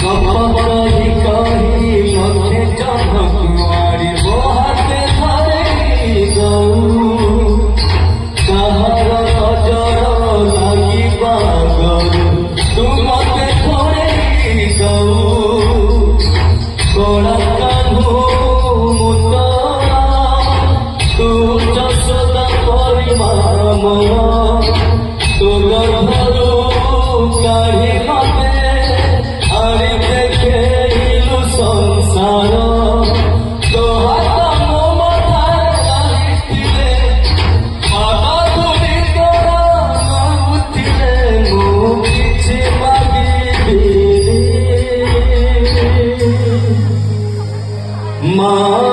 कही कही मथे चमकुआरी बोहाते धरे गऊ कहार नजर लगी बागरू तू मते थोड़े गऊ कोड़ा कान्हू मुतरा तू जसोदा परिमाण तू गर्भरू काढ़ी मते आरे देखेलु संसार तो हाथ मो माथारे लागिथिले पादा धुली तोरा नउथिले मु किछि मागिबी मा